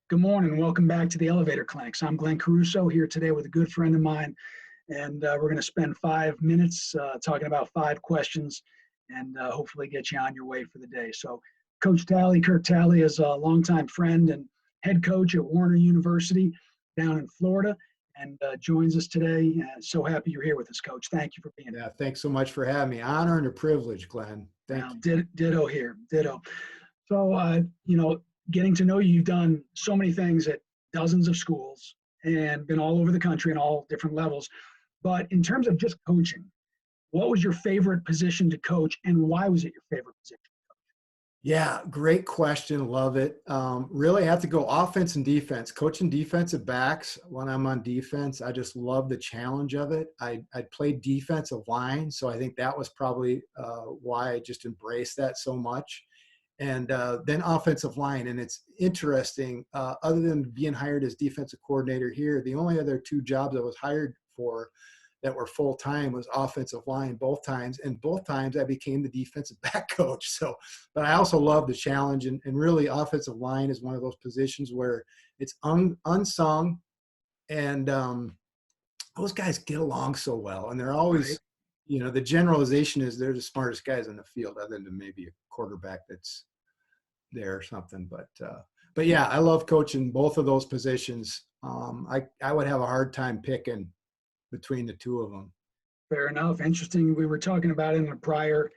Good morning. Welcome back to the Elevator Clinics. I'm Glenn Caruso here today with a good friend of mine, and we're going to spend 5 minutes talking about 5 questions and hopefully get you on your way for the day. So, Coach Talley, Kirk Talley, is a longtime friend and head coach at Warner University down in Florida, and joins us today. So happy you're here with us, Coach. Thank you for being here. Yeah, thanks so much for having me. Honor and a privilege, Glenn. Thank you. Ditto here. Ditto. So, getting to know you, you've done so many things at dozens of schools and been all over the country and all different levels. But in terms of just coaching, what was your favorite position to coach and why was it your favorite position? Yeah, great question. Love it. Really have to go offense and defense. Coaching defensive backs when I'm on defense, I just love the challenge of it. I played defensive line, so I think that was probably why I just embraced that so much. And then offensive line. And it's interesting, other than being hired as defensive coordinator here, the only other 2 jobs I was hired for that were full-time was offensive line both times. And both times I became the defensive back coach. So, but I also love the challenge. And really offensive line is one of those positions where it's unsung. And those guys get along so well. And they're always, Right. the generalization is they're the smartest guys on the field, other than maybe a quarterback that's there or something. But yeah, I love coaching both of those positions. I would have a hard time picking between the 2 of them. Fair enough. Interesting. We were talking about it in a prior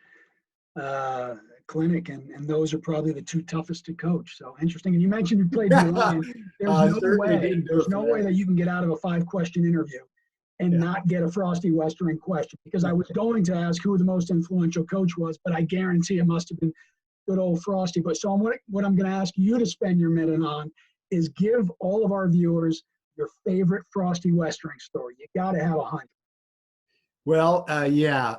uh, clinic, and those are probably the 2 toughest to coach. So interesting. And you mentioned you played D-line. Certainly didn't do There's it no for way that. that you can get out of a 5-question interview and Yeah. not get a Frosty Westering question, because I was going to ask who the most influential coach was, but I guarantee it must have been good old Frosty. But so what I'm going to ask you to spend your minute on is give all of our viewers your favorite Frosty Westering story. You got to have 100. Well, yeah,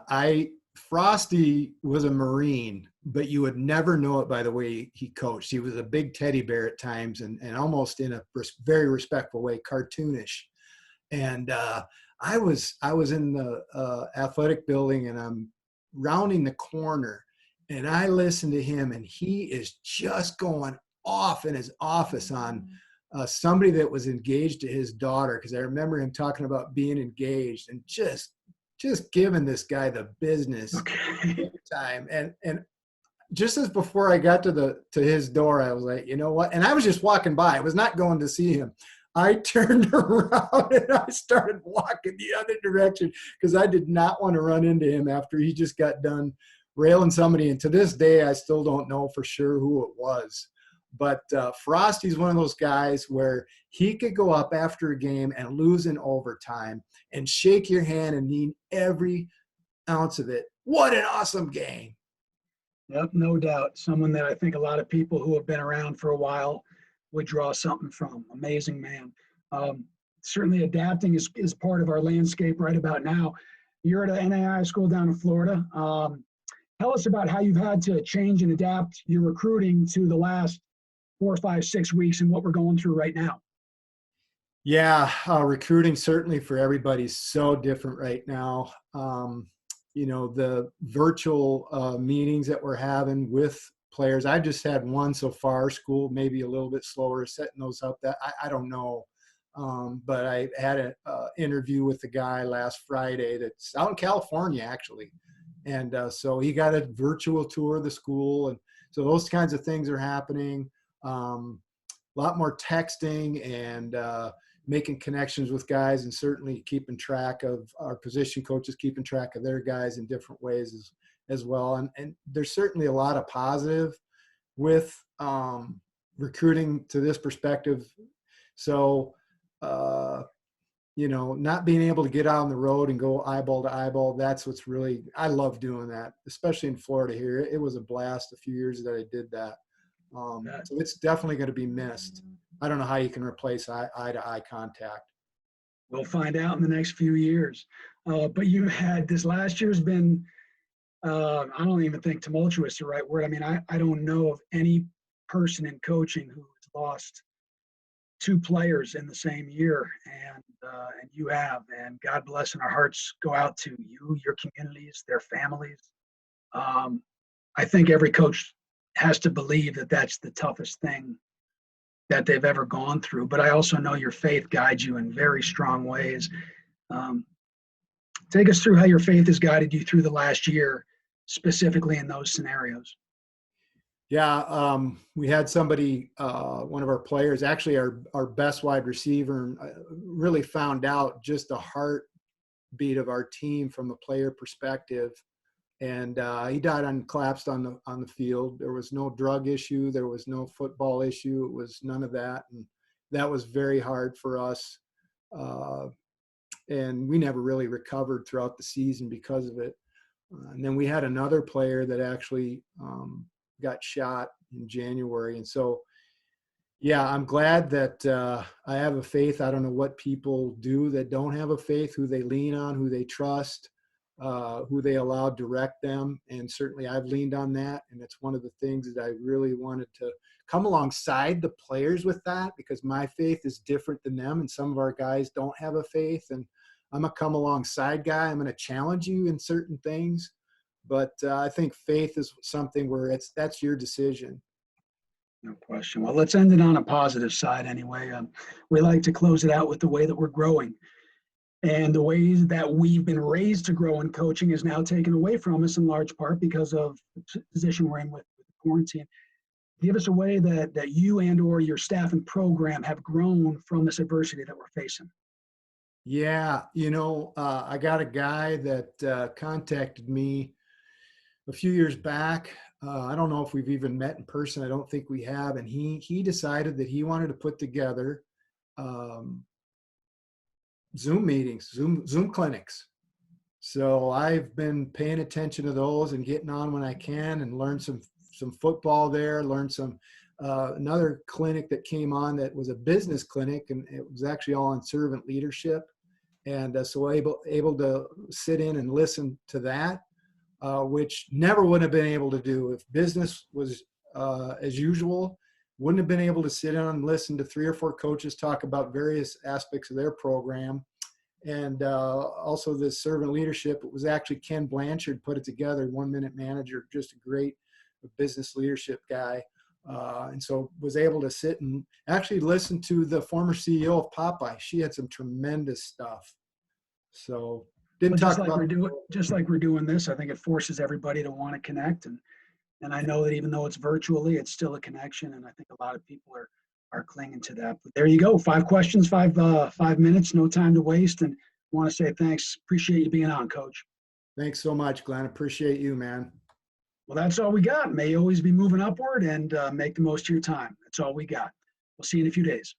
Frosty was a Marine, but you would never know it by the way he coached. He was a big teddy bear at times, and almost in a very respectful way, cartoonish. And I was in the athletic building, and I'm rounding the corner, and I listened to him, and he is just going off in his office on somebody that was engaged to his daughter, because I remember him talking about being engaged and just giving this guy the business Okay. big time. And just as before I got to his door, I was like, you know what? And I was just walking by. I was not going to see him. I turned around and I started walking the other direction because I did not want to run into him after he just got done railing somebody. And to this day, I still don't know for sure who it was. But Frosty's one of those guys where he could go up after a game and lose in overtime and shake your hand and mean every ounce of it. What an awesome game. Yep, no doubt. Someone that I think a lot of people who have been around for a while would draw something from. Amazing man. Um, Certainly adapting is part of our landscape right about now. You're at an NAI school down in Florida. Tell us about how you've had to change and adapt your recruiting to the last 4, 5, 6 weeks and what we're going through right now. Yeah, recruiting certainly for everybody is so different right now. The virtual meetings that we're having with players, I've just had one so far. School maybe a little bit slower setting those up. That I don't know. But I had an interview with a guy last Friday that's out in California, actually. And so he got a virtual tour of the school. And so those kinds of things are happening. A lot more texting and making connections with guys, and certainly keeping track of our position coaches, keeping track of their guys in different ways as well. And there's certainly a lot of positive with recruiting to this perspective. So, not being able to get out on the road and go eyeball to eyeball, that's what's really, I love doing that, especially in Florida here. It was a blast a few years that I did that. So it's definitely going to be missed. I don't know how you can replace eye-to-eye contact. We'll find out in the next few years. But you've had this last year's been, I don't even think tumultuous is the right word. I mean, I don't know of any person in coaching who has lost 2 players in the same year, and you have. And God bless, and our hearts go out to you, your communities, their families. I think every coach has to believe that that's the toughest thing that they've ever gone through. But I also know your faith guides you in very strong ways. Um, Take us through how your faith has guided you through the last year, specifically in those scenarios. Yeah, we had somebody, one of our players, actually our best wide receiver, really found out just the heartbeat of our team from the player perspective. And he died collapsed on the field. There was no drug issue. There was no football issue. It was none of that. And that was very hard for us. And we never really recovered throughout the season because of it. And then we had another player that actually got shot in January. And so, yeah, I'm glad that I have a faith. I don't know what people do that don't have a faith, who they lean on, who they trust, who they allow direct them. And certainly I've leaned on that. And it's one of the things that I really wanted to come alongside the players with, that because my faith is different than them. And some of our guys don't have a faith. And I'm a come alongside guy. I'm going to challenge you in certain things. But I think faith is something where that's your decision. No question. Well, let's end it on a positive side anyway. We like to close it out with the way that we're growing. And the ways that we've been raised to grow in coaching is now taken away from us in large part because of the position we're in with quarantine. Give us a way that you and or your staff and program have grown from this adversity that we're facing. Yeah, I got a guy that contacted me a few years back. I don't know if we've even met in person. I don't think we have. And he decided that he wanted to put together Zoom meetings, Zoom clinics. So I've been paying attention to those and getting on when I can, and learn some football there, learn some another clinic that came on that was a business clinic, and it was actually all on servant leadership. And so able to sit in and listen to that, which never would have been able to do if business was as usual. Wouldn't have been able to sit down and listen to 3 or 4 coaches talk about various aspects of their program. And also this servant leadership, it was actually Ken Blanchard put it together, 1 Minute Manager, just a great business leadership guy. And so was able to sit and actually listen to the former CEO of Popeye. She had some tremendous stuff. So didn't talk about just like we're doing this. I think it forces everybody to want to connect, and I know that even though it's virtually, it's still a connection, and I think a lot of people are clinging to that. But there you go, 5 questions, 5 minutes, no time to waste. And I want to say thanks. Appreciate you being on, Coach. Thanks so much, Glenn. Appreciate you, man. Well, that's all we got. May you always be moving upward, and make the most of your time. That's all we got. We'll see you in a few days.